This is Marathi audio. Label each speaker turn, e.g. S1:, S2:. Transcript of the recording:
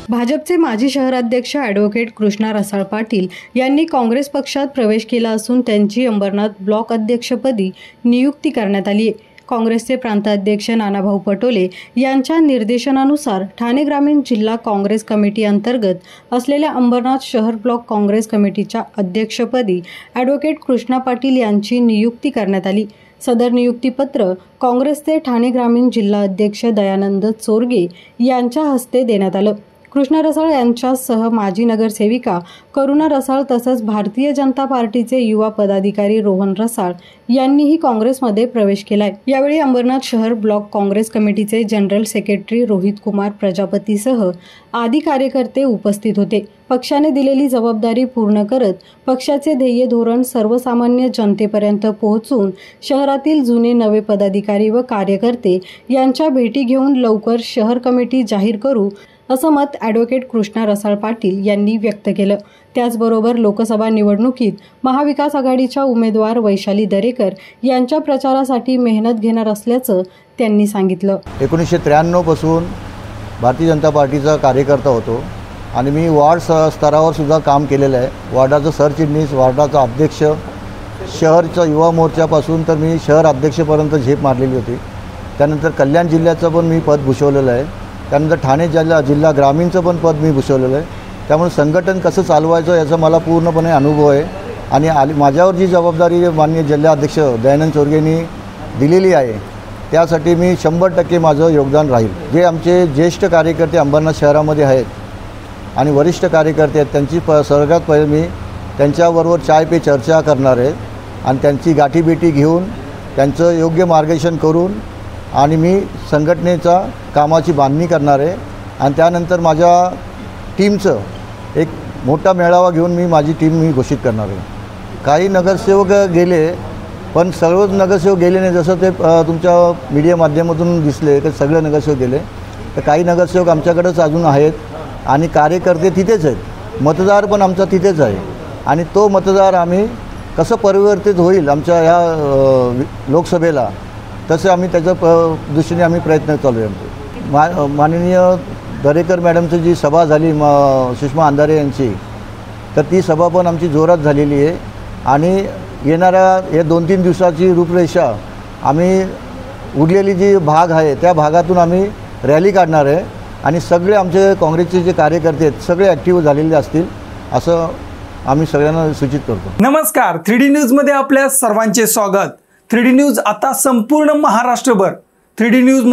S1: भाजपचे माजी शहराध्यक्ष ॲडव्होकेट कृष्णा रसाळ पाटील यांनी काँग्रेस पक्षात प्रवेश केला असून त्यांची अंबरनाथ ब्लॉक अध्यक्षपदी नियुक्ती करण्यात आली आहे। काँग्रेसचे प्रांताध्यक्ष नानाभाऊ पटोले यांच्या निर्देशनानुसार ठाणे ग्रामीण जिल्हा काँग्रेस कमिटी अंतर्गत असलेल्या अंबरनाथ शहर ब्लॉक काँग्रेस कमिटीच्या अध्यक्षपदी ॲडव्होकेट कृष्णा पाटील यांची नियुक्ती करण्यात आली। सदर नियुक्तीपत्र काँग्रेसचे ठाणे ग्रामीण जिल्हा अध्यक्ष दयानंद चोरगे यांच्या हस्ते देण्यात आलं। कृष्णा रसाळ यांच्यासह माजी नगरसेविका करुणा रसाळ तसंच भारतीय जनता पार्टीचे युवा पदाधिकारी रोहन रसाळ यांनीही काँग्रेसमध्ये प्रवेश केलाय। यावेळी अंबरनाथ शहर ब्लॉक काँग्रेस कमिटीचे जनरल सेक्रेटरी रोहित कुमार प्रजापतीसह आदी कार्यकर्ते उपस्थित होते। पक्षाने दिलेली जबाबदारी पूर्ण करत पक्षाचे ध्येय धोरण सर्वसामान्य जनतेपर्यंत पोहोचून शहरातील जुने नवे पदाधिकारी व कार्यकर्ते यांच्या भेटी घेऊन लवकर शहर कमिटी जाहीर करू असं मत ॲडव्होकेट कृष्णा रसाळ पाटील यांनी व्यक्त केलं। त्याचबरोबर लोकसभा निवडणुकीत महाविकास आघाडीच्या उमेदवार वैशाली दरेकर यांच्या प्रचारासाठी मेहनत घेणार असल्याचं त्यांनी सांगितलं।
S2: 1993 पासून भारतीय जनता पार्टीचा कार्यकर्ता होतो आणि मी वार्ड स्तरावर सुद्धा काम केलेलं आहे। वार्डाचा सरचिटणीस, वार्डाचा अध्यक्ष, शहरचा युवा मोर्चापासून तर मी शहर अध्यक्षपर्यंत झेप मारलेली होती। त्यानंतर कल्याण जिल्ह्याचं पण मी पद भूषवलेलं आहे। त्यानंतर ठाणे जिल्हा ग्रामीणचं पण पद मी भूषवलेलं आहे। त्यामुळे संघटन कसं चालवायचं याचा मला पूर्णपणे अनुभव आहे आणि माझ्यावर जी जबाबदारी माननीय जिल्हाध्यक्ष दयानंद चोरगेंनी दिलेली आहे त्यासाठी मी 100% माझं योगदान राहील। जे आमचे ज्येष्ठ कार्यकर्ते अंबरनाथ शहरामध्ये आहेत आणि वरिष्ठ कार्यकर्ते आहेत त्यांची सर्वात पहिले मी त्यांच्याबरोबर चाय पे चर्चा करणार आहे आणि त्यांची गाठीभेटी घेऊन त्यांचं योग्य मार्गदर्शन करून आणि मी संघटनेचा कामाची बांधणी करणार आहे आणि त्यानंतर माझ्या टीमचं एक मोठा मेळावा घेऊन माझी टीम घोषित करणार आहे। काही नगरसेवक गेले पण सर्वच नगरसेवक गेले नाही, जसं ते तुमच्या मीडिया माध्यमातून दिसले की सगळे नगरसेवक गेले, तर काही नगरसेवक आमच्याकडेच अजून आहेत आणि कार्यकर्ते तिथेच आहेत, मतदार पण आमचा तिथेच आहे आणि तो मतदार आम्ही कसं परिवर्तित होईल आमच्या ह्या लोकसभेला तसे आम्ही त्याच्या दृष्टीने आम्ही प्रयत्न चालू आहे। माननीय दरेकर मॅडमची जी सभा झाली सुषमा अंधारे यांची, तर ती सभा पण आमची जोरात झालेली आहे आणि येणाऱ्या या 2-3 दिवसाची रूपरेषा आम्ही उरलेली जी भाग आहे त्या भागातून आम्ही रॅली काढणार आहे आणि सगळे आमचे काँग्रेसचे जे कार्यकर्ते आहेत सगळे ॲक्टिव्ह झालेले असतील असं आम्ही सगळ्यांना सूचित करतो।
S3: नमस्कार, 3D न्यूजमध्ये आपल्या सर्वांचे स्वागत। 3D न्यूज आता संपूर्ण महाराष्ट्रभर 3D न्यूज